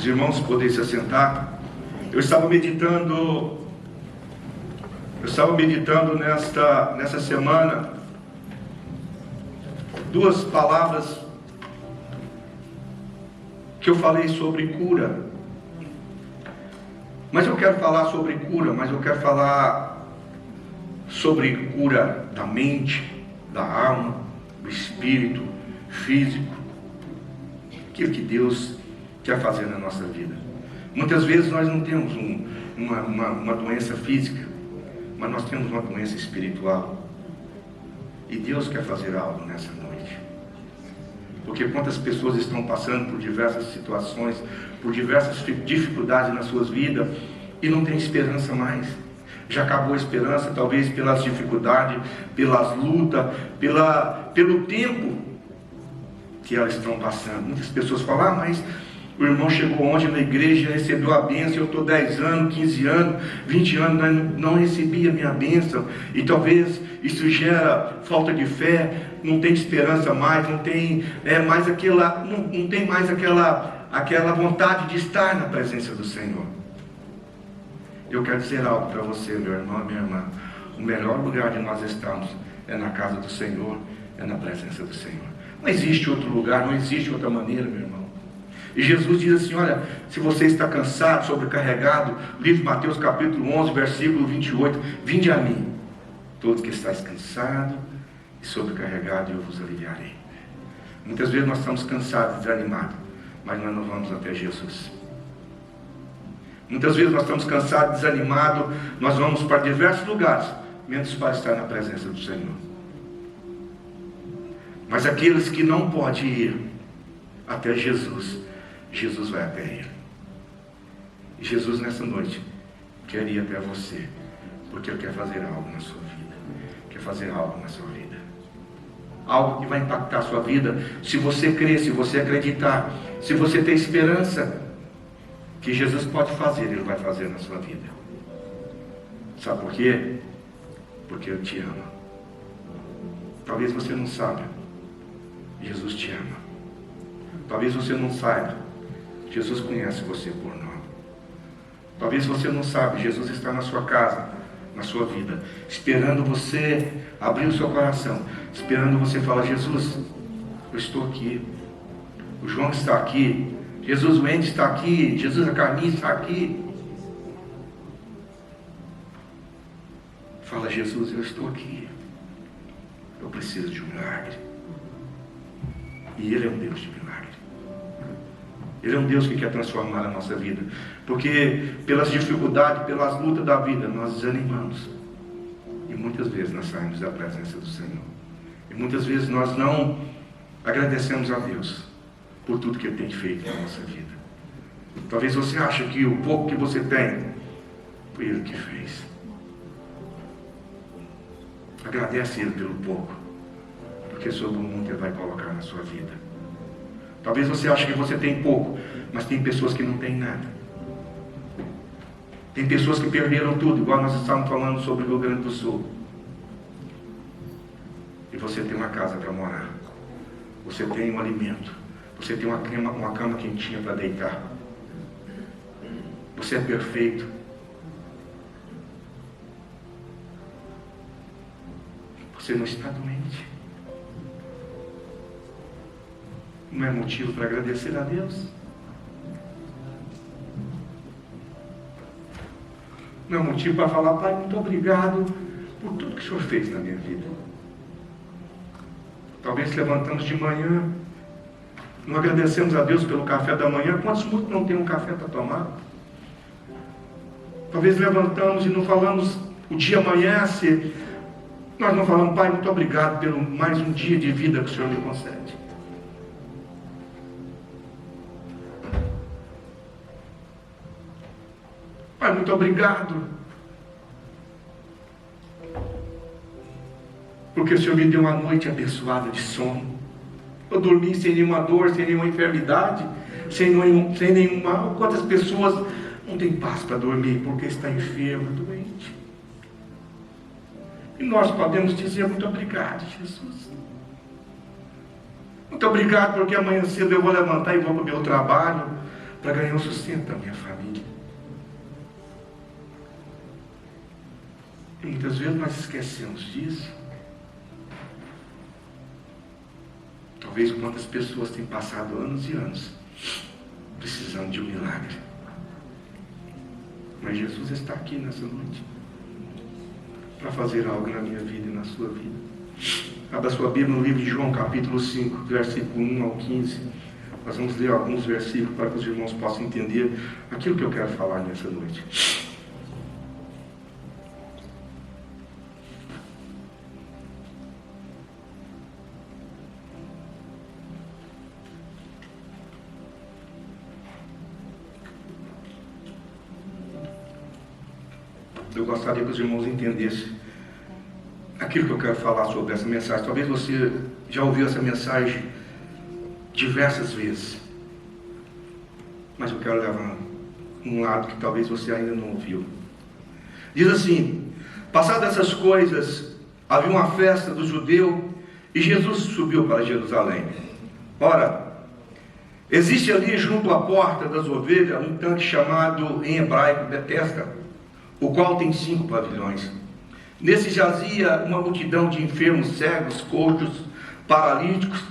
Os irmãos podem se assentar. Eu estava meditando nessa semana duas palavras que eu falei sobre cura. Mas eu quero falar sobre cura, mas eu quero falar sobre cura da mente, da alma, do espírito, físico. Aquilo que Deus quer fazer na nossa vida. Muitas vezes nós não temos uma doença física, mas nós temos uma doença espiritual. E Deus quer fazer algo nessa noite. Porque quantas pessoas estão passando por diversas situações, por diversas dificuldades nas suas vidas e não tem esperança mais. Já acabou a esperança, talvez pelas dificuldades, pelas lutas, pelo tempo que elas estão passando. Muitas pessoas falam, mas o irmão chegou ontem na igreja, recebeu a bênção, eu estou 10 anos, 15 anos, 20 anos, mas não recebi a minha bênção. E talvez isso gera falta de fé, não tem esperança mais, não tem mais aquela vontade de estar na presença do Senhor. Eu quero dizer algo para você, meu irmão, minha irmã. O melhor lugar de nós estarmos é na casa do Senhor, é na presença do Senhor. Não existe outro lugar, não existe outra maneira, meu irmão. E Jesus diz assim, olha, se você está cansado, sobrecarregado, livro de Mateus capítulo 11, versículo 28, vinde a mim, todos que estáis cansados e sobrecarregados, e eu vos aliviarei. Muitas vezes nós estamos cansados, desanimados, mas nós não vamos até Jesus. Muitas vezes nós estamos cansados, desanimados, nós vamos para diversos lugares, menos para estar na presença do Senhor. Mas aqueles que não podem ir até Jesus, Jesus vai até ele. E Jesus nessa noite quer ir até você, porque Ele quer fazer algo na sua vida. Quer fazer algo na sua vida. Algo que vai impactar a sua vida. Se você crer, se você acreditar, se você ter esperança que Jesus pode fazer, Ele vai fazer na sua vida. Sabe por quê? Porque Ele te ama. Talvez você não saiba, Jesus te ama. Talvez você não saiba, Jesus conhece você por nome. Talvez você não saiba, Jesus está na sua casa, na sua vida, esperando você abrir o seu coração, esperando você falar, Jesus, eu estou aqui. O João está aqui. Jesus, o Andy está aqui. Jesus, a Carminha está aqui. Fala, Jesus, eu estou aqui. Eu preciso de um milagre. E Ele é um Deus de milagre. Ele é um Deus que quer transformar a nossa vida. Porque pelas dificuldades, pelas lutas da vida, nós desanimamos. E muitas vezes nós saímos da presença do Senhor. E muitas vezes nós não agradecemos a Deus por tudo que Ele tem feito na nossa vida. Talvez você ache que o pouco que você tem, foi Ele que fez. Agradece Ele pelo pouco, porque sobre o mundo Ele vai colocar na sua vida. Talvez você ache que você tem pouco, mas tem pessoas que não têm nada. Tem pessoas que perderam tudo, igual nós estávamos falando sobre o Rio Grande do Sul. E você tem uma casa para morar. Você tem um alimento. Você tem uma cama quentinha para deitar. Você é perfeito. Você não está doente. Não é motivo para agradecer a Deus? Não é motivo para falar, Pai, muito obrigado por tudo que o Senhor fez na minha vida. Talvez levantamos de manhã, não agradecemos a Deus pelo café da manhã. Quantos muitos não têm um café para tomar? Talvez levantamos e não falamos, o dia amanhece, nós não falamos, Pai, muito obrigado pelo mais um dia de vida que o Senhor me concede. Pai, muito obrigado, porque o Senhor me deu uma noite abençoada de sono. Eu dormi sem nenhuma dor, sem nenhuma enfermidade, sem nenhum mal. Quantas pessoas não têm paz para dormir porque está enfermo, doente? E nós podemos dizer muito obrigado, Jesus. Muito obrigado porque amanhã cedo eu vou levantar e vou para o meu trabalho. para ganhar o sustento da minha família. E muitas vezes nós esquecemos disso. Talvez quantas pessoas têm passado anos e anos precisando de um milagre. Mas Jesus está aqui nessa noite para fazer algo na minha vida e na sua vida. Abra sua Bíblia no livro de João, capítulo 5, versículo 1 ao 15. Nós vamos ler alguns versículos para que os irmãos possam entender aquilo que eu quero falar nessa noite. Eu gostaria que os irmãos entendessem aquilo que eu quero falar sobre essa mensagem. Talvez você já ouviu essa mensagem diversas vezes, mas eu quero levar um lado que talvez você ainda não ouviu. Diz assim: passadas essas coisas, havia uma festa do judeu e Jesus subiu para Jerusalém. Ora, existe ali junto à porta das ovelhas um tanque chamado em hebraico Betesda, o qual tem 5 pavilhões. Nesse jazia uma multidão de enfermos, cegos, coxos, paralíticos,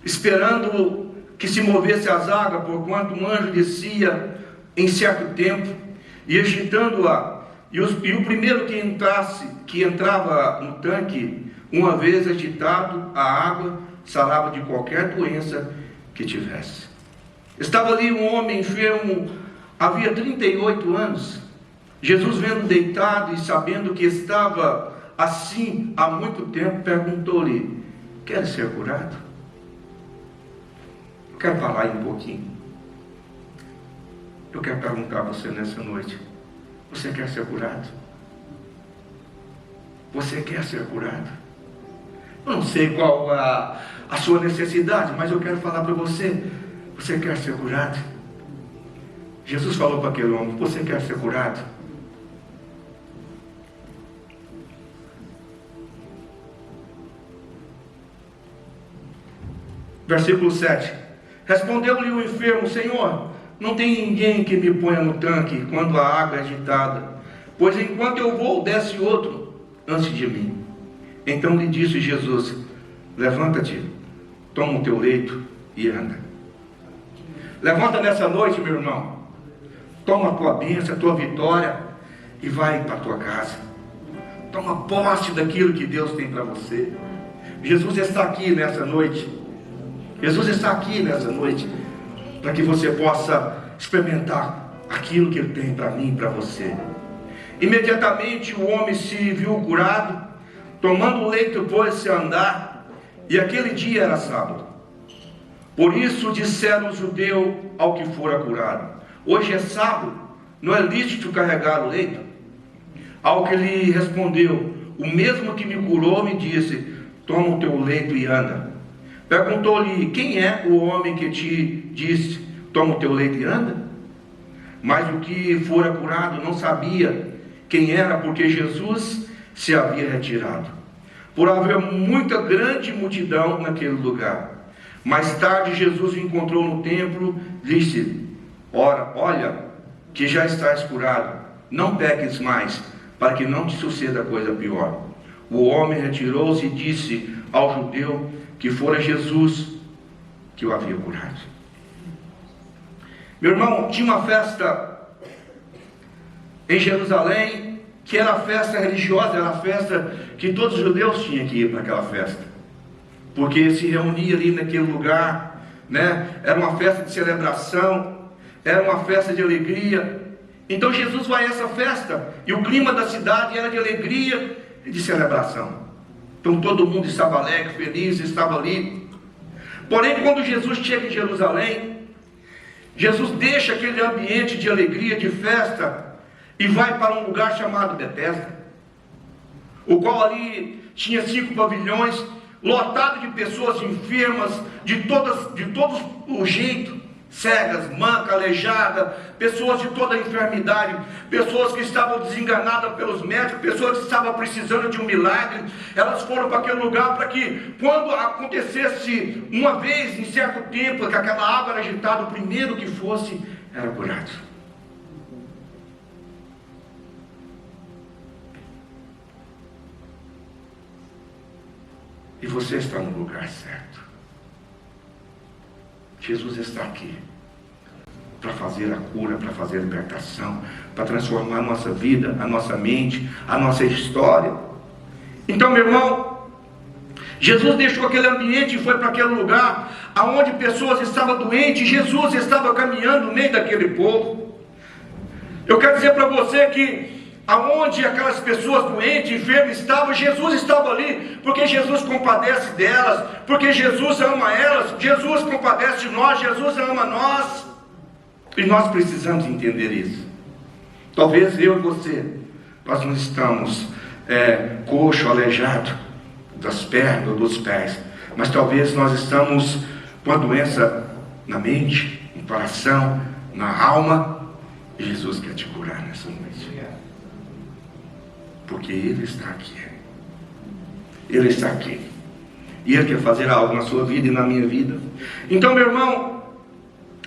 esperando que se movesse as águas, porquanto um anjo descia em certo tempo, e agitando-a, e o primeiro que entrava no tanque, uma vez agitado a água, sarava de qualquer doença que tivesse. Estava ali um homem enfermo, havia 38 anos. Jesus, vendo deitado e sabendo que estava assim há muito tempo, perguntou-lhe: queres ser curado? Eu quero falar aí um pouquinho. Eu quero perguntar a você nessa noite: você quer ser curado? Você quer ser curado? Eu não sei qual a sua necessidade, mas eu quero falar para você: você quer ser curado? Jesus falou para aquele homem: você quer ser curado? Versículo 7. Respondeu-lhe o enfermo: Senhor, não tem ninguém que me ponha no tanque quando a água é agitada, pois enquanto eu vou, desce outro antes de mim. Então lhe disse Jesus: levanta-te, toma o teu leito e anda. Levanta nessa noite, meu irmão, toma a tua bênção, a tua vitória e vai para a tua casa. Toma posse daquilo que Deus tem para você. Jesus está aqui nessa noite. Jesus está aqui nessa noite para que você possa experimentar aquilo que Ele tem para mim e para você. Imediatamente o homem se viu curado, tomando o leito pôs-se a andar, e aquele dia era sábado. Por isso disseram os judeus ao que fora curado: hoje é sábado, não é lícito carregar o leito? Ao que lhe respondeu: o mesmo que me curou me disse: toma o teu leito e anda. Perguntou-lhe: quem é o homem que te disse: toma o teu leito e anda? Mas o que fora curado não sabia quem era, porque Jesus se havia retirado, por haver muita grande multidão naquele lugar. Mais tarde Jesus o encontrou no templo, disse: olha, que já estás curado, não peques mais, para que não te suceda coisa pior. O homem retirou-se e disse ao judeu que fora Jesus que o havia curado. Meu irmão, tinha uma festa em Jerusalém, que era a festa religiosa, era a festa que todos os judeus tinham que ir para aquela festa, porque se reunia ali naquele lugar, né? Era uma festa de celebração, era uma festa de alegria. Então Jesus vai a essa festa, e o clima da cidade era de alegria e de celebração. Então todo mundo estava alegre, feliz, estava ali. Porém, quando Jesus chega em Jerusalém, Jesus deixa aquele ambiente de alegria, de festa, e vai para um lugar chamado Betesda, o qual ali tinha 5 pavilhões, lotado de pessoas enfermas, de todos os jeitos, cegas, mancas, aleijadas, pessoas de toda a enfermidade, pessoas que estavam desenganadas pelos médicos, pessoas que estavam precisando de um milagre. Elas foram para aquele lugar para que, quando acontecesse uma vez, em certo tempo, que aquela água era agitada, o primeiro que fosse era curado. E você está no lugar certo. Jesus está aqui para fazer a cura, para fazer a libertação, para transformar a nossa vida, a nossa mente, a nossa história. Então, meu irmão, Jesus deixou aquele ambiente e foi para aquele lugar aonde pessoas estavam doentes. Jesus estava caminhando no meio daquele povo. Eu quero dizer para você que aonde aquelas pessoas doentes, enfermas estavam, Jesus estava ali, porque Jesus compadece delas, porque Jesus ama elas, Jesus compadece de nós, Jesus ama nós. E nós precisamos entender isso. Talvez eu e você, nós não estamos coxo, aleijado das pernas, dos pés, mas talvez nós estamos com a doença na mente, no coração, na alma, e Jesus quer te curar nessa noite. Porque Ele está aqui. Ele está aqui. E Ele quer fazer algo na sua vida e na minha vida. Então, meu irmão,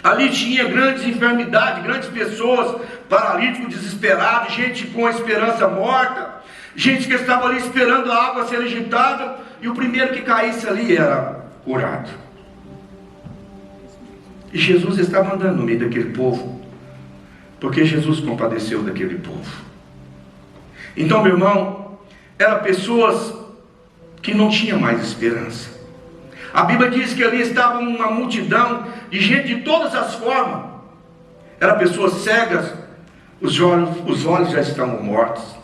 ali tinha grandes enfermidades, grandes pessoas, paralíticos, desesperados, gente com a esperança morta, gente que estava ali esperando a água ser agitada, e o primeiro que caísse ali era curado. E Jesus estava andando no meio daquele povo, porque Jesus compadeceu daquele povo. Então, meu irmão, eram pessoas que não tinham mais esperança. A Bíblia diz que ali estava uma multidão de gente de todas as formas. Eram pessoas cegas, os olhos já estavam mortos.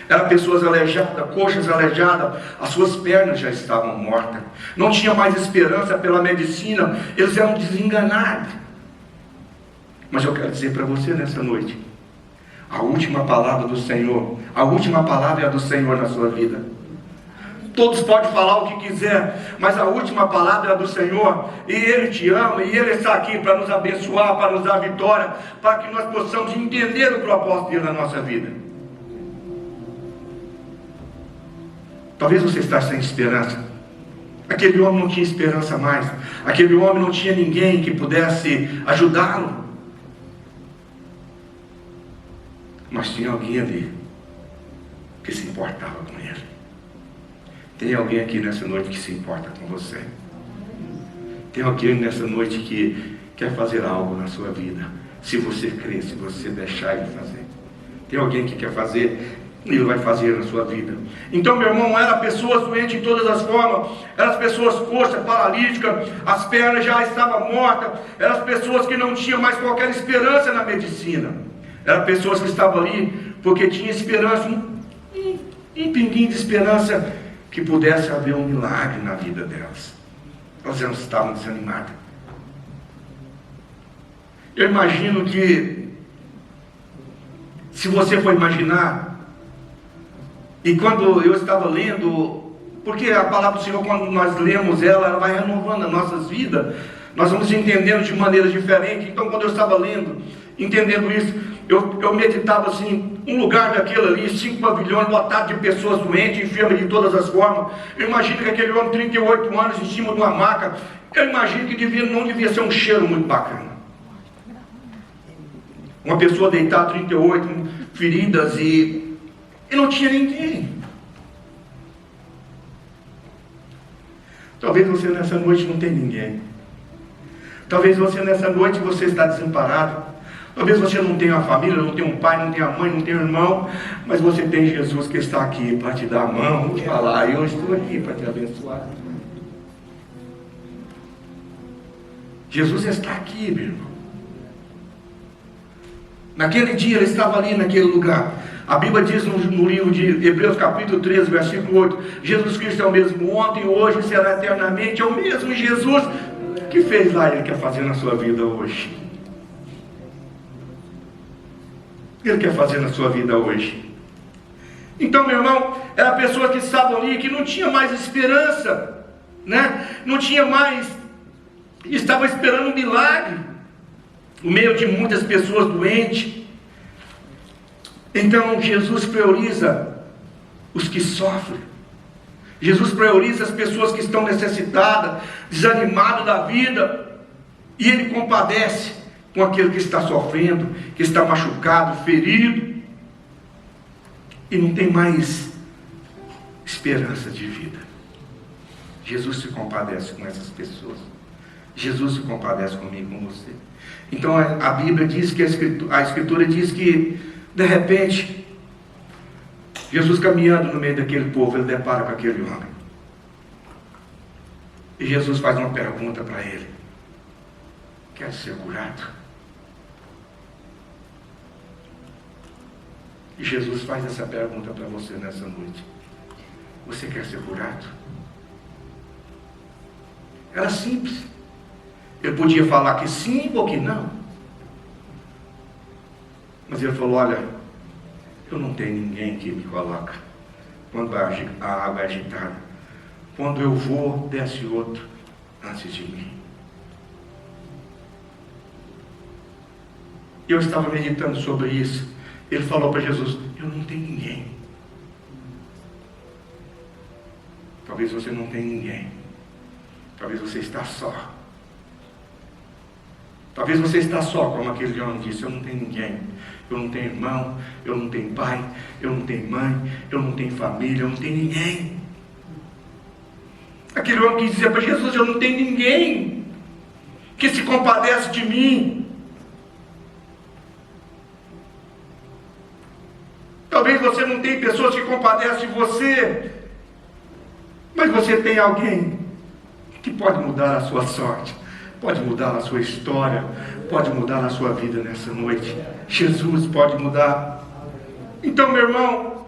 Eram pessoas aleijadas, coxas aleijadas, as suas pernas já estavam mortas. Não tinha mais esperança pela medicina, eles eram desenganados. Mas eu quero dizer para você nessa noite, a última palavra do Senhor, a última palavra é a do Senhor na sua vida. Todos podem falar o que quiser, mas a última palavra é a do Senhor, e Ele te ama, e Ele está aqui para nos abençoar, para nos dar vitória, para que nós possamos entender o propósito dele na nossa vida. Talvez você está sem esperança. Aquele homem não tinha esperança mais, aquele homem não tinha ninguém que pudesse ajudá-lo. Mas tinha alguém ali que se importava com ele. Tem alguém aqui nessa noite que se importa com você. Tem alguém nessa noite que quer fazer algo na sua vida. Se você crer, se você deixar ele fazer. Tem alguém que quer fazer, ele vai fazer na sua vida. Então, meu irmão, eram pessoas doentes de todas as formas. Eram as pessoas coxas, paralíticas, as pernas já estavam mortas. Eram as pessoas que não tinham mais qualquer esperança na medicina. Eram pessoas que estavam ali porque tinham esperança, um pinguinho de esperança que pudesse haver um milagre na vida delas. Elas não estavam desanimadas. Eu imagino que, se você for imaginar, e quando eu estava lendo, porque a palavra do Senhor, quando nós lemos ela vai renovando as nossas vidas, nós vamos entendendo de maneira diferente. Então, quando eu estava lendo, entendendo isso, eu meditava assim, um lugar daquele ali, 5 pavilhões lotados de pessoas doentes, enfermas de todas as formas. Eu imagino que aquele homem, 38 anos, em cima de uma maca, eu imagino que não devia ser um cheiro muito bacana. Uma pessoa deitada, 38, feridas, e não tinha ninguém. Talvez você nessa noite não tenha ninguém. Talvez você nessa noite você está desamparado. Talvez você não tenha uma família, não tenha um pai, não tenha mãe, não tenha um irmão, mas você tem Jesus que está aqui para te dar a mão, te falar, eu estou aqui para te abençoar. Jesus está aqui, meu irmão. Naquele dia ele estava ali naquele lugar. A Bíblia diz no livro de Hebreus capítulo 13, versículo 8, Jesus Cristo é o mesmo ontem, hoje, será eternamente, é o mesmo Jesus que fez lá, Ele quer fazer na sua vida hoje. Ele quer fazer na sua vida hoje. Então, meu irmão, era pessoas que estavam ali, que não tinha mais esperança, né? Não tinha mais, estava esperando um milagre, no meio de muitas pessoas doentes. Então, Jesus prioriza os que sofrem. Jesus prioriza as pessoas que estão necessitadas, desanimadas da vida, e Ele compadece com aquele que está sofrendo, que está machucado, ferido, e não tem mais esperança de vida. Jesus se compadece com essas pessoas. Jesus se compadece comigo, com você. Então a Bíblia diz que a Escritura diz que, de repente, Jesus caminhando no meio daquele povo, ele depara com aquele homem. E Jesus faz uma pergunta para ele: quer ser curado? E Jesus faz essa pergunta para você nessa noite: você quer ser curado? Era simples. Ele podia falar que sim ou que não. Mas ele falou: olha, eu não tenho ninguém que me coloca quando a água é agitada. Quando eu vou, desce outro antes de mim. Eu estava meditando sobre isso. Ele falou para Jesus: eu não tenho ninguém. Talvez você não tenha ninguém. Talvez você está só. Talvez você está só, como aquele homem disse: eu não tenho ninguém. Eu não tenho irmão, eu não tenho pai, eu não tenho mãe, eu não tenho família, eu não tenho ninguém. Aquele homem que dizia para Jesus: eu não tenho ninguém que se compadece de mim. Talvez você não tenha pessoas que compadecem de você, mas você tem alguém que pode mudar a sua sorte, pode mudar a sua história, pode mudar a sua vida nessa noite. Jesus pode mudar. Então, meu irmão,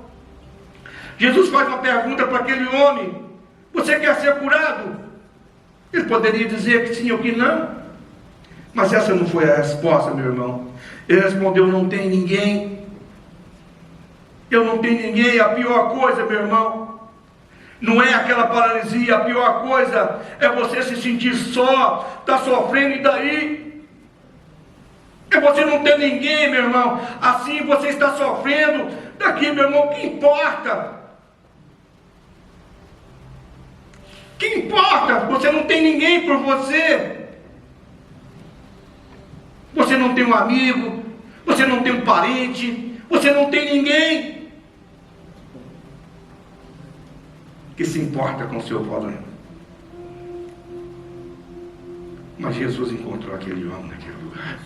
Jesus faz uma pergunta para aquele homem: você quer ser curado? Ele poderia dizer que sim ou que não, mas essa não foi a resposta, meu irmão. Ele respondeu: não tem ninguém. Eu não tenho ninguém. A pior coisa, meu irmão, não é aquela paralisia. A pior coisa é você se sentir só, está sofrendo, e daí? É você não ter ninguém, meu irmão. Assim você está sofrendo. Daqui, meu irmão, o que importa? O que importa? Você não tem ninguém por você. Você não tem um amigo, você não tem um parente, você não tem ninguém que se importa com o seu problema. Mas Jesus encontrou aquele homem naquele lugar,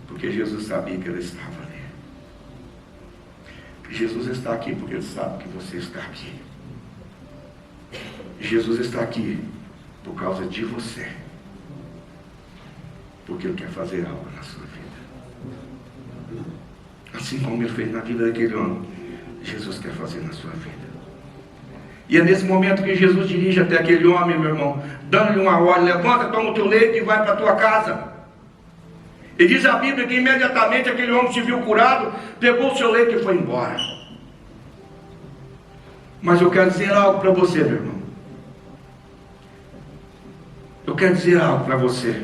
porque Jesus sabia que ele estava ali. Jesus está aqui porque ele sabe que você está aqui. Jesus está aqui por causa de você, porque ele quer fazer algo na sua vida. Assim como ele fez na vida daquele homem, Jesus quer fazer na sua vida. E é nesse momento que Jesus dirige até aquele homem, meu irmão, dando-lhe uma ordem: levanta, toma o teu leito e vai para a tua casa. E diz a Bíblia que imediatamente aquele homem se viu curado, pegou o seu leito e foi embora. Mas eu quero dizer algo para você, meu irmão. Eu quero dizer algo para você.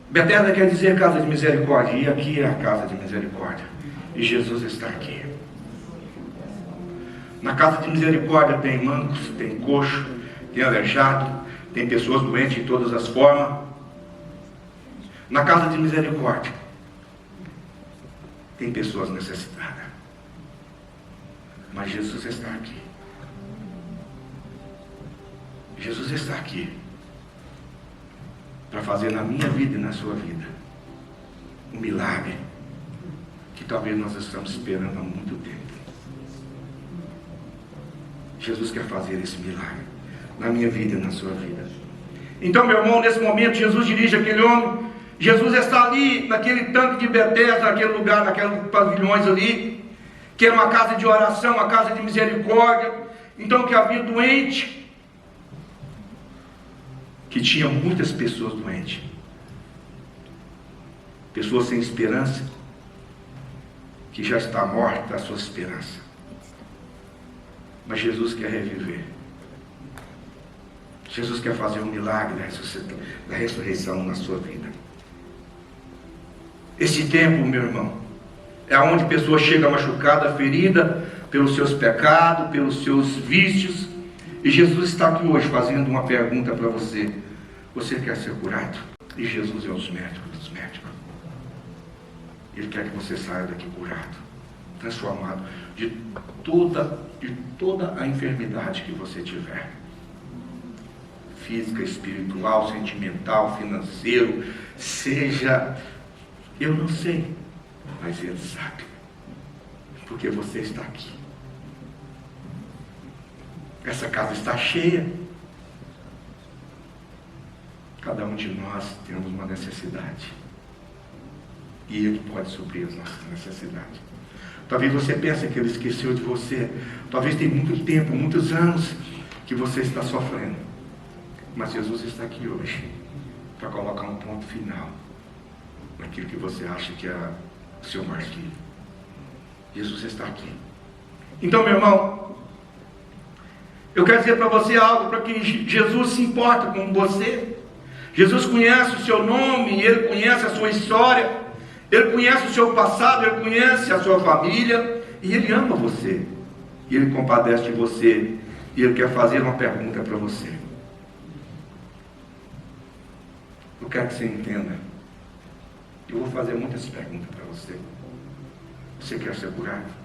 Betesda quer dizer casa de misericórdia, e aqui é a casa de misericórdia. E Jesus está aqui. Na casa de misericórdia tem mancos, tem coxo, tem aleijado, tem pessoas doentes de todas as formas. Na casa de misericórdia tem pessoas necessitadas. Mas Jesus está aqui. Jesus está aqui para fazer na minha vida e na sua vida um milagre que talvez nós estamos esperando há muito tempo. Jesus quer fazer esse milagre na minha vida e na sua vida. Então, meu irmão, nesse momento Jesus dirige aquele homem. Jesus está ali naquele tanque de Betesda, naquele lugar, naqueles pavilhões ali, que era uma casa de oração, uma casa de misericórdia. Então, que havia doente, que tinha muitas pessoas doentes, pessoas sem esperança, que já está morta a sua esperança. Mas Jesus quer reviver. Jesus quer fazer um milagre da ressurreição na sua vida. Esse tempo, meu irmão, é onde a pessoa chega machucada, ferida pelos seus pecados, pelos seus vícios, E Jesus está aqui hoje fazendo uma pergunta para você. Você quer ser curado? E Jesus é os médicos dos médicos. Ele quer que você saia daqui curado, transformado de toda a enfermidade que você tiver. Física, espiritual, sentimental, financeiro, seja, eu não sei, mas Ele sabe, porque você está aqui. Essa casa está cheia. Cada um de nós temos uma necessidade, e Ele pode suprir as nossas necessidades. Talvez você pense que Ele esqueceu de você. Talvez tem muito tempo, muitos anos que você está sofrendo. Mas Jesus está aqui hoje para colocar um ponto final naquilo que você acha que é o seu martírio. Jesus está aqui. Então, meu irmão, eu quero dizer para você algo, para que Jesus se importa com você. Jesus conhece o seu nome, Ele conhece a sua história, Ele conhece o seu passado, Ele conhece a sua família, e Ele ama você, e Ele compadece de você, e Ele quer fazer uma pergunta para você. Eu quero que você entenda. Eu vou fazer muitas perguntas para você. Você quer ser curado?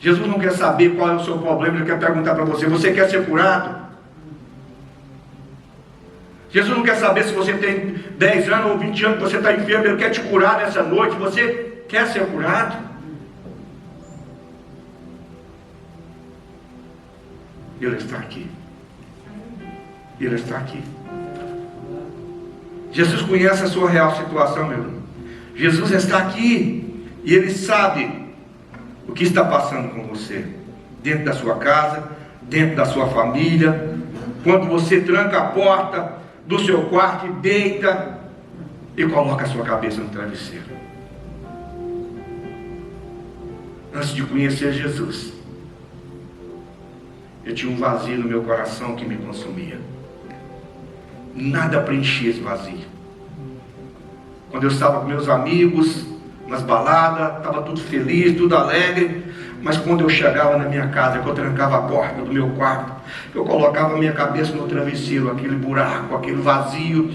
Jesus não quer saber qual é o seu problema, Ele quer perguntar para você: você quer ser curado? Jesus não quer saber se você tem 10 anos ou 20 anos que você está enfermo. Ele quer te curar nessa noite. Você quer ser curado? Ele está aqui. Ele está aqui. Jesus conhece a sua real situação, meu irmão. Jesus está aqui e Ele sabe o que está passando com você, dentro da sua casa, dentro da sua família. Quando você tranca a porta do seu quarto e deita e coloca a sua cabeça no travesseiro. Antes de conhecer Jesus, eu tinha um vazio no meu coração que me consumia. Nada preenchia esse vazio. Quando eu estava com meus amigos nas baladas, estava tudo feliz, tudo alegre, mas quando eu chegava na minha casa, que eu trancava a porta do meu quarto, eu colocava a minha cabeça no travesseiro, aquele buraco, aquele vazio,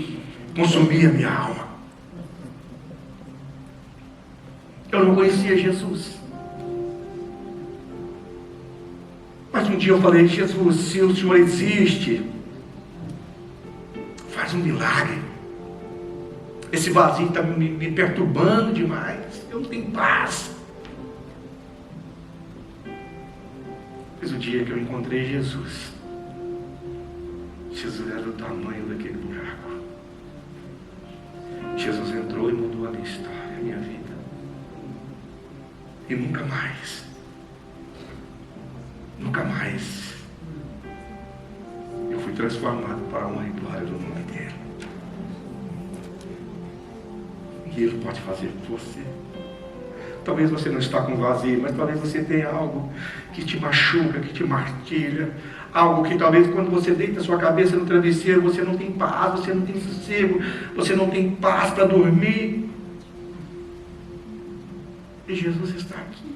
consumia a minha alma. Eu não conhecia Jesus. Mas um dia eu falei: Jesus, se o Senhor existe, faz um milagre. Esse vazio está me perturbando demais. Eu não tenho paz. Mas o dia que eu encontrei Jesus, Jesus era do tamanho daquele buraco. Jesus entrou e mudou a minha história, a minha vida. E nunca mais eu fui transformado para a honra e glória do nome dele. E Ele pode fazer por você. Talvez você não está com vazio, mas talvez você tenha algo que te machuca, que te martilha. Algo que talvez quando você deita a sua cabeça no travesseiro, você não tem paz, você não tem sossego, você não tem paz para dormir. E Jesus está aqui.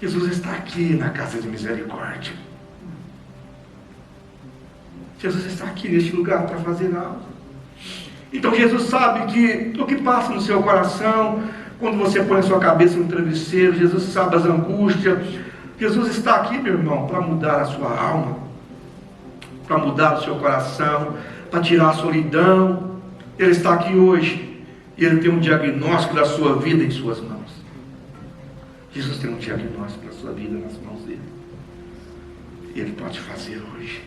Jesus está aqui na casa de misericórdia. Jesus está aqui neste lugar para fazer algo. Então Jesus sabe que o que passa no seu coração, quando você põe a sua cabeça no travesseiro, Jesus sabe as angústias. Jesus está aqui, meu irmão, para mudar a sua alma, para mudar o seu coração, para tirar a solidão. Ele está aqui hoje e Ele tem um diagnóstico da sua vida em suas mãos. Jesus tem um diagnóstico da sua vida nas mãos dele. E Ele pode fazer hoje.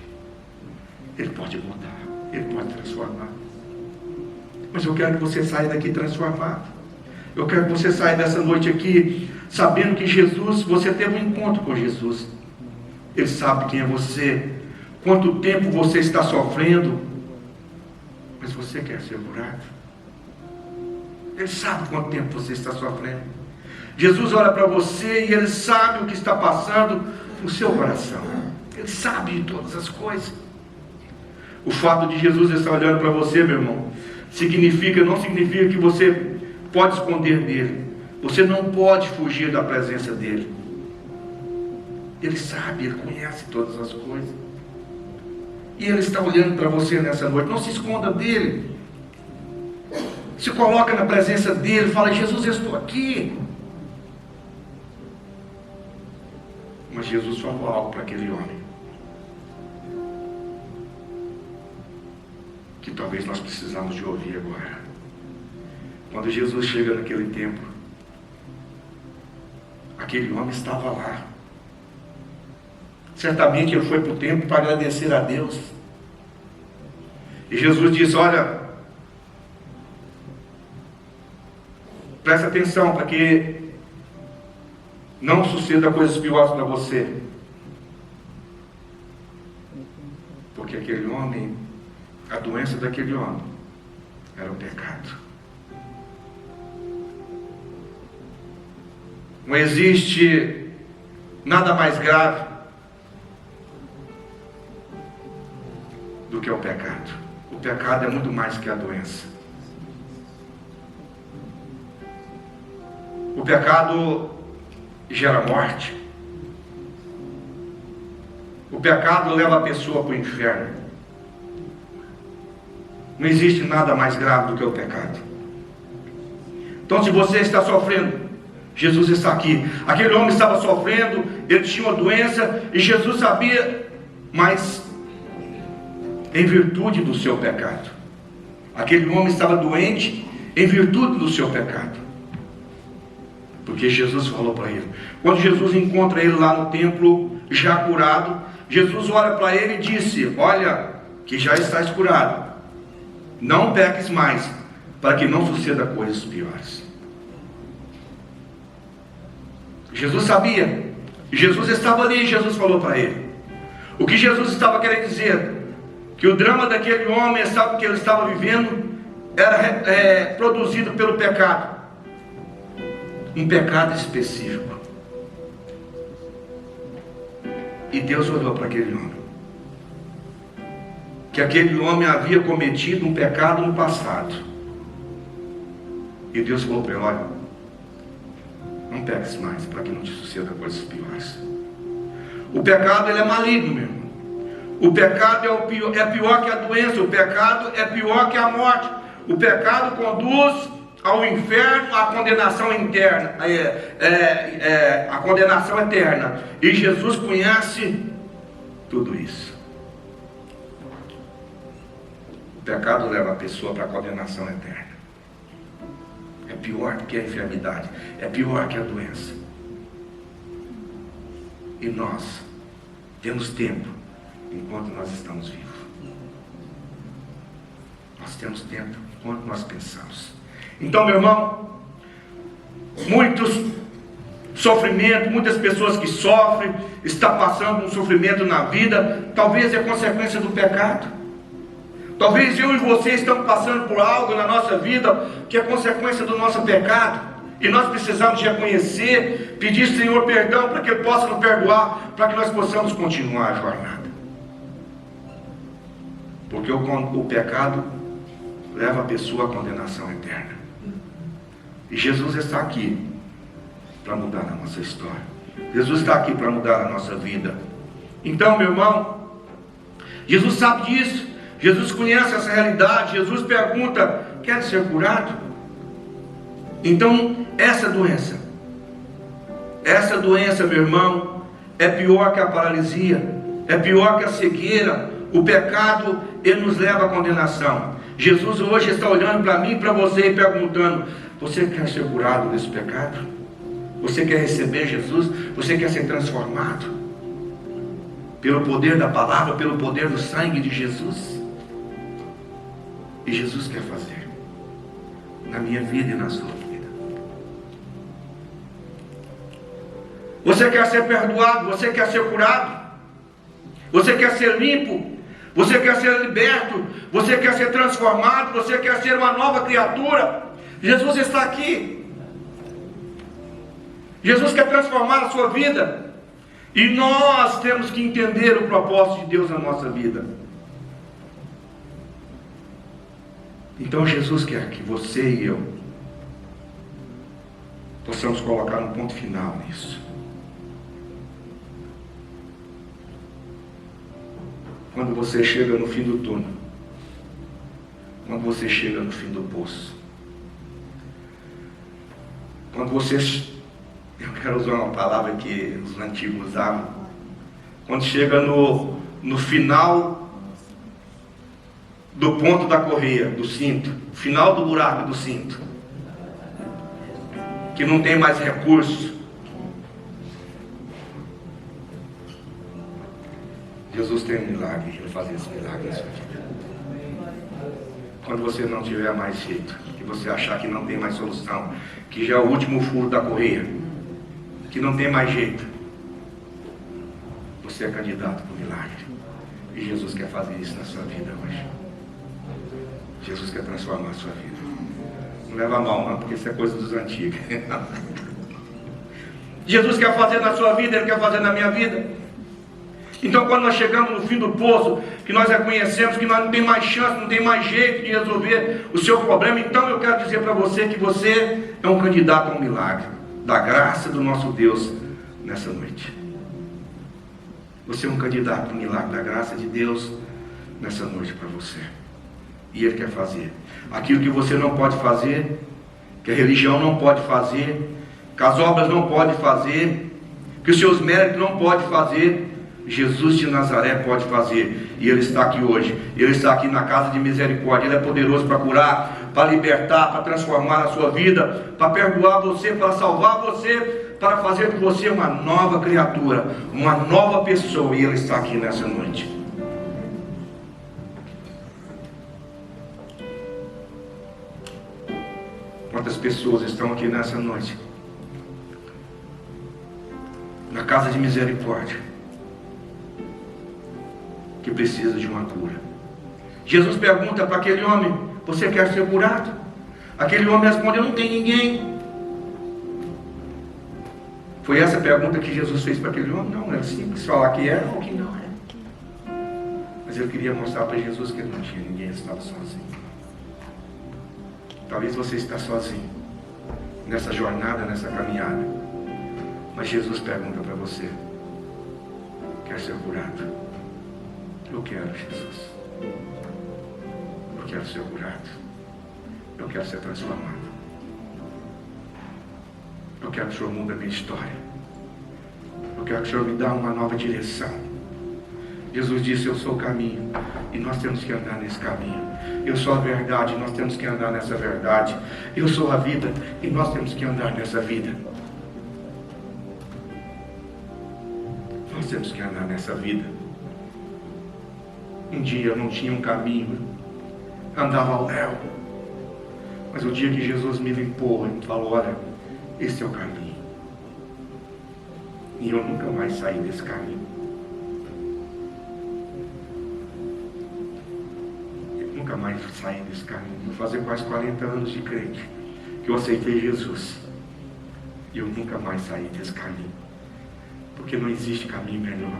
Ele pode mudar. Ele pode transformar. Mas eu quero que você saia daqui transformado. Eu quero que você saia dessa noite aqui sabendo que Jesus, você teve um encontro com Jesus. Ele sabe quem é você, quanto tempo você está sofrendo, mas você quer ser curado. Ele sabe quanto tempo você está sofrendo. Jesus olha para você e Ele sabe o que está passando no seu coração. Ele sabe de todas as coisas. O fato de Jesus estar olhando para você, meu irmão, não significa que você pode esconder dele. Você não pode fugir da presença dele. Ele sabe, ele conhece todas as coisas. E ele está olhando para você nessa noite. Não se esconda dele. Se coloca na presença dele. Fala: Jesus, eu estou aqui. Mas Jesus falou algo para aquele homem que talvez nós precisamos de ouvir agora. Quando Jesus chega naquele templo, aquele homem estava lá. Certamente ele foi para o templo para agradecer a Deus. E Jesus diz: olha, presta atenção para que não suceda coisas piores para você. Porque aquele homem, a doença daquele homem era o pecado. Não existe nada mais grave do que o pecado. O pecado é muito mais que a doença. O pecado gera morte. O pecado leva a pessoa para o inferno. Não existe nada mais grave do que o pecado. Então, se você está sofrendo, Jesus está aqui. Aquele homem estava sofrendo, ele tinha uma doença, e Jesus sabia, mas em virtude do seu pecado. Aquele homem estava doente em virtude do seu pecado. Porque Jesus falou para ele. Quando Jesus encontra ele lá no templo, já curado, Jesus olha para ele e disse: olha, que já estás curado. Não peques mais, para que não suceda coisas piores. Jesus sabia. Jesus estava ali e Jesus falou para ele. O que Jesus estava querendo dizer? Que o drama daquele homem, sabe, que ele estava vivendo, era produzido pelo pecado. Um pecado específico. E Deus olhou para aquele homem. Que aquele homem havia cometido um pecado no passado. E Deus falou para ele: olha, não peques mais, para que não te suceda coisas piores. O pecado, ele é maligno, meu irmão. O pecado é pior que a doença. O pecado é pior que a morte. O pecado conduz ao inferno, à condenação interna, a condenação eterna. E Jesus conhece tudo isso. O pecado leva a pessoa para a condenação eterna. É pior do que a enfermidade. É pior que a doença. E nós temos tempo enquanto nós estamos vivos. Nós temos tempo enquanto nós pensamos. Então, meu irmão, muitos sofrimentos, muitas pessoas que sofrem, estão passando um sofrimento na vida, talvez é consequência do pecado. Talvez eu e você estamos passando por algo na nossa vida que é consequência do nosso pecado. E nós precisamos reconhecer, pedir ao Senhor perdão para que Ele possa nos perdoar, para que nós possamos continuar a jornada. Porque o pecado leva a pessoa à condenação eterna. E Jesus está aqui para mudar a nossa história. Jesus está aqui para mudar a nossa vida. Então, meu irmão, Jesus sabe disso. Jesus conhece essa realidade. Jesus pergunta: quer ser curado? Então, essa doença, meu irmão, é pior que a paralisia, é pior que a cegueira. O pecado, ele nos leva à condenação. Jesus hoje está olhando para mim e para você e perguntando: você quer ser curado desse pecado? Você quer receber Jesus? Você quer ser transformado? Pelo poder da palavra, pelo poder do sangue de Jesus? E Jesus quer fazer na minha vida e na sua vida. Você quer ser perdoado? Você quer ser curado? Você quer ser limpo? Você quer ser liberto? Você quer ser transformado? Você quer ser uma nova criatura? Jesus está aqui. Jesus quer transformar a sua vida. E nós temos que entender o propósito de Deus na nossa vida. Então Jesus quer que você e eu possamos colocar um ponto final nisso. Quando você chega no fim do túnel, quando você chega no fim do poço, quando você, eu quero usar uma palavra que os antigos usavam, quando chega no final do ponto da correia, do cinto, final do buraco do cinto, que não tem mais recurso, Jesus tem um milagre, Ele vai fazer esse milagre na sua vida. Quando você não tiver mais jeito, que você achar que não tem mais solução, que já é o último furo da correia, que não tem mais jeito, você é candidato para o milagre. E Jesus quer fazer isso na sua vida hoje. Jesus quer transformar a sua vida. Não leva mal não, porque isso é coisa dos antigos. Jesus quer fazer na sua vida, Ele quer fazer na minha vida. Então quando nós chegamos no fim do poço, que nós reconhecemos que nós não tem mais chance, não tem mais jeito de resolver o seu problema, então eu quero dizer para você que você é um candidato a um milagre, da graça do nosso Deus nessa noite. Você é um candidato a um milagre da graça de Deus nessa noite para você. E Ele quer fazer aquilo que você não pode fazer, que a religião não pode fazer, que as obras não podem fazer, que os seus méritos não podem fazer. Jesus de Nazaré pode fazer, e Ele está aqui hoje. Ele está aqui na casa de misericórdia. Ele é poderoso para curar, para libertar, para transformar a sua vida, para perdoar você, para salvar você, para fazer de você uma nova criatura, uma nova pessoa. E Ele está aqui nessa noite. Quantas pessoas estão aqui nessa noite, na casa de misericórdia, que precisa de uma cura? Jesus pergunta para aquele homem: você quer ser curado? Aquele homem respondeu: não tem ninguém. Foi essa a pergunta que Jesus fez para aquele homem? Não, era simples falar que é ou que não é. Mas ele queria mostrar para Jesus que ele não tinha ninguém, ele estava sozinho. Talvez você está sozinho nessa jornada, nessa caminhada, mas Jesus pergunta para você: quer ser curado? Eu quero, Jesus. Eu quero ser curado. Eu quero ser transformado. Eu quero que o Senhor mude a minha história. Eu quero que o Senhor me dê uma nova direção. Jesus disse: eu sou o caminho, e nós temos que andar nesse caminho. Eu sou a verdade, e nós temos que andar nessa verdade. Eu sou a vida, e nós temos que andar nessa vida. Nós temos que andar nessa vida. Um dia eu não tinha um caminho, andava ao léu, mas o dia que Jesus me limpou, Ele falou: olha, esse é o caminho. E eu nunca mais saí desse caminho. Eu nunca mais saí desse caminho. Vou fazer quase 40 anos de crente, que eu aceitei Jesus, e eu nunca mais saí desse caminho, porque não existe caminho melhor.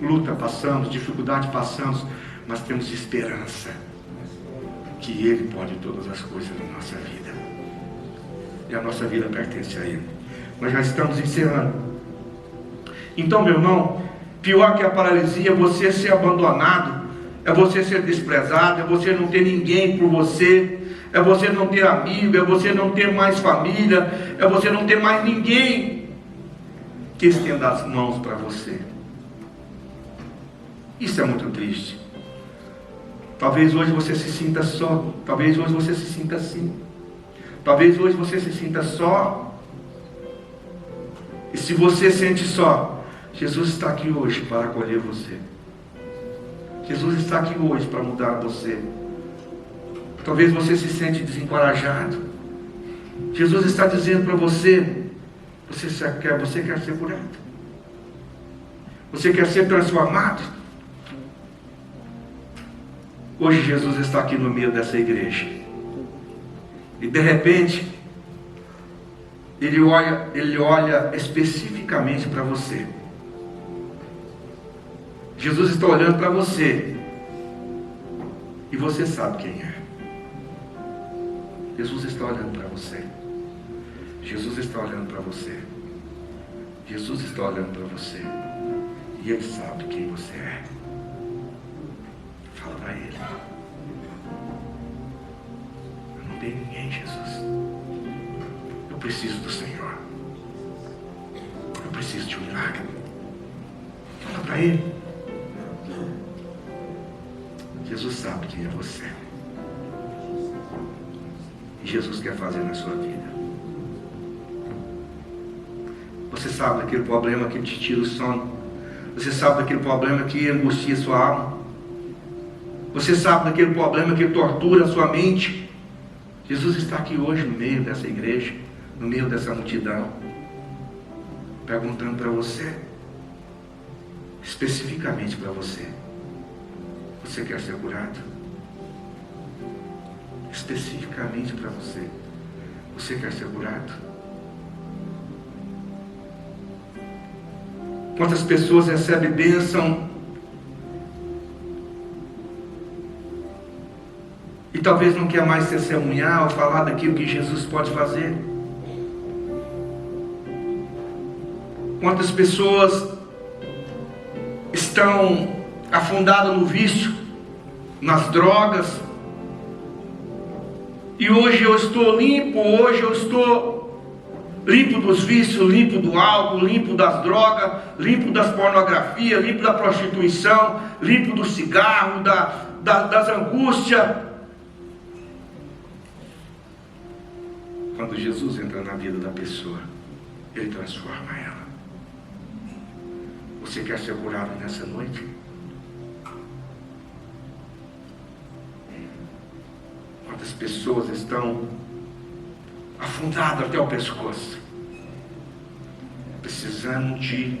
Luta passamos, dificuldade passamos, mas temos esperança que Ele pode todas as coisas na nossa vida, e a nossa vida pertence a Ele. Nós já estamos encerrando. Então, meu irmão, pior que a paralisia é você ser abandonado, é você ser desprezado, é você não ter ninguém por você, é você não ter amigo, é você não ter mais família, é você não ter mais ninguém que estenda as mãos para você. Isso é muito triste. Talvez hoje você se sinta só. Talvez hoje você se sinta assim. Talvez hoje você se sinta só. E se você sente só, Jesus está aqui hoje para acolher você. Jesus está aqui hoje para mudar você. Talvez você se sente desencorajado. Jesus está dizendo para você: você quer ser curado? Você quer ser transformado? Hoje Jesus está aqui no meio dessa igreja. E de repente, Ele olha especificamente para você. Jesus está olhando para você. E você sabe quem é. Jesus está olhando para você. Jesus está olhando para você. Jesus está olhando para você. E Ele sabe quem você é. Fala para Ele. Eu não tenho ninguém, Jesus. Eu preciso do Senhor. Eu preciso de um milagre. Fala para Ele. Jesus sabe quem é você. E Jesus quer fazer na sua vida. Você sabe daquele problema que te tira o sono. Você sabe daquele problema que angustia sua alma. Você sabe daquele problema que tortura a sua mente. Jesus está aqui hoje no meio dessa igreja, no meio dessa multidão, perguntando para você, especificamente para você: você quer ser curado? Especificamente para você: você quer ser curado? Quantas pessoas recebem bênção e talvez não quer mais testemunhar ou falar daquilo que Jesus pode fazer? Quantas pessoas estão afundadas no vício, nas drogas, e hoje eu estou limpo, hoje eu estou limpo dos vícios, limpo do álcool, limpo das drogas, limpo das pornografias, limpo da prostituição, limpo do cigarro, das angústias. Quando Jesus entra na vida da pessoa, Ele transforma ela. Você quer ser curado nessa noite? Quantas pessoas estão afundadas até o pescoço, precisando de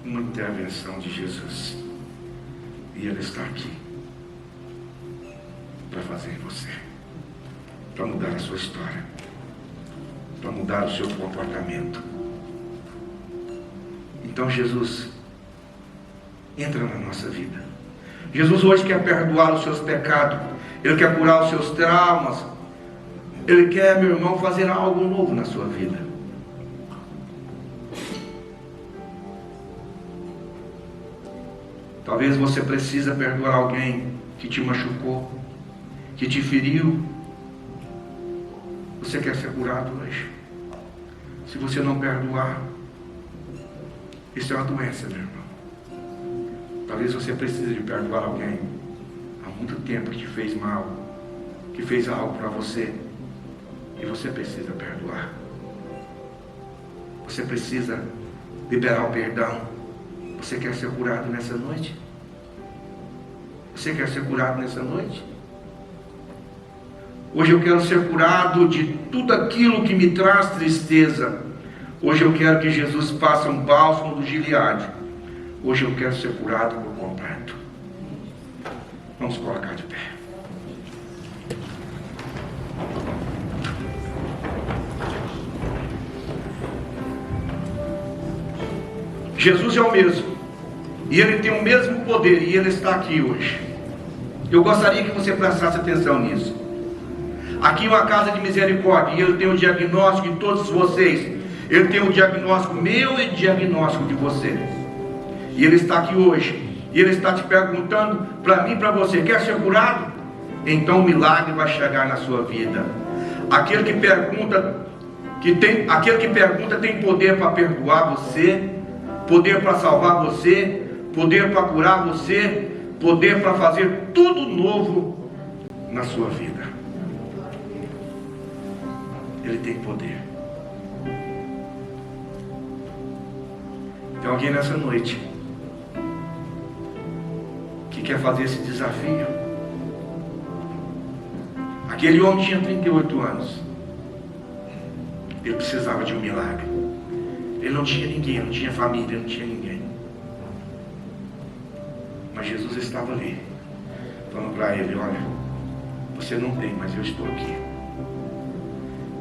uma intervenção de Jesus, e Ele está aqui para fazer em você, para mudar a sua história, para mudar o seu comportamento. Então Jesus entra na nossa vida. Jesus hoje quer perdoar os seus pecados. Ele quer curar os seus traumas. Ele quer, meu irmão, fazer algo novo na sua vida. Talvez você precisa perdoar alguém que te machucou, que te feriu. Você quer ser curado hoje? Se você não perdoar, isso é uma doença, meu irmão. Talvez você precise de perdoar alguém há muito tempo que te fez mal, que fez algo para você, e você precisa perdoar. Você precisa liberar o perdão. Você quer ser curado nessa noite? Você quer ser curado nessa noite? Hoje eu quero ser curado de tudo aquilo que me traz tristeza. Hoje eu quero que Jesus faça um bálsamo do Gileade. Hoje eu quero ser curado por completo. Vamos colocar de pé. Jesus é o mesmo, e Ele tem o mesmo poder, e Ele está aqui hoje. Eu gostaria que você prestasse atenção nisso. Aqui é uma casa de misericórdia, e Ele tem o diagnóstico de todos vocês. Ele tem o diagnóstico meu e o diagnóstico de você. E Ele está aqui hoje, e Ele está te perguntando para mim e para você: quer ser curado? Então o milagre vai chegar na sua vida. Aquele que pergunta tem poder para perdoar você, poder para salvar você, poder para curar você, poder para fazer tudo novo na sua vida. Ele tem poder. Tem alguém nessa noite que quer fazer esse desafio? Aquele homem tinha 38 anos. Ele precisava de um milagre. Ele não tinha ninguém, não tinha família, não tinha ninguém. Mas Jesus estava ali, falando para ele: olha, você não tem, mas eu estou aqui.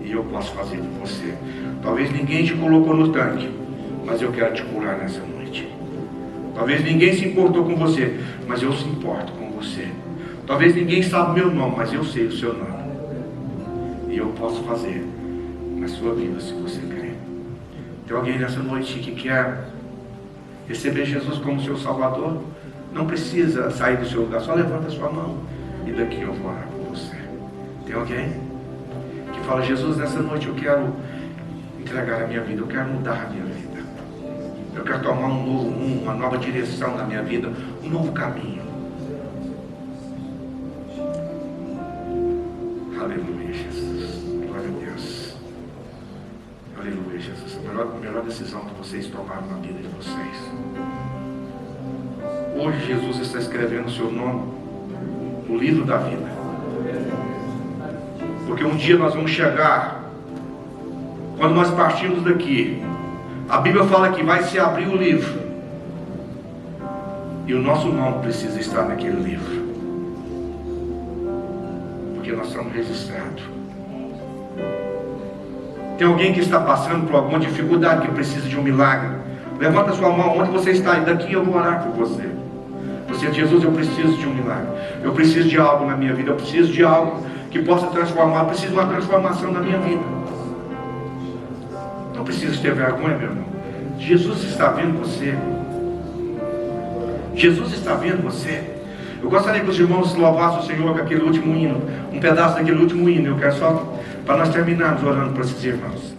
E eu posso fazer por você. Talvez ninguém te colocou no tanque, mas eu quero te curar nessa noite. Talvez ninguém se importou com você, mas eu se importo com você. Talvez ninguém sabe o meu nome, mas eu sei o seu nome. E eu posso fazer na sua vida, se você crê. Tem alguém nessa noite que quer receber Jesus como seu Salvador? Não precisa sair do seu lugar, só levanta a sua mão e daqui eu vou orar por você. Tem alguém que fala: Jesus, nessa noite eu quero entregar a minha vida, eu quero mudar a minha vida, eu quero tomar um novo rumo, uma nova direção na minha vida, um novo caminho. Aleluia, Jesus, glória a Deus. Aleluia, Jesus. A melhor decisão que vocês tomaram na vida de vocês. Hoje Jesus está escrevendo o seu nome no livro da vida, porque um dia nós vamos chegar, quando nós partirmos daqui, a Bíblia fala que vai se abrir o livro e o nosso nome precisa estar naquele livro, porque nós somos registrados. Tem alguém que está passando por alguma dificuldade, que precisa de um milagre? Levanta a sua mão onde você está, e daqui eu vou orar por você. Você diz: Jesus, eu preciso de um milagre, eu preciso de algo na minha vida, eu preciso de algo que possa transformar, eu preciso de uma transformação na minha vida. Não precisa ter vergonha, meu irmão. Jesus está vendo você. Jesus está vendo você. Eu gostaria que os irmãos louvassem o Senhor com aquele último hino, um pedaço daquele último hino. Eu quero só, para nós terminarmos orando para esses irmãos.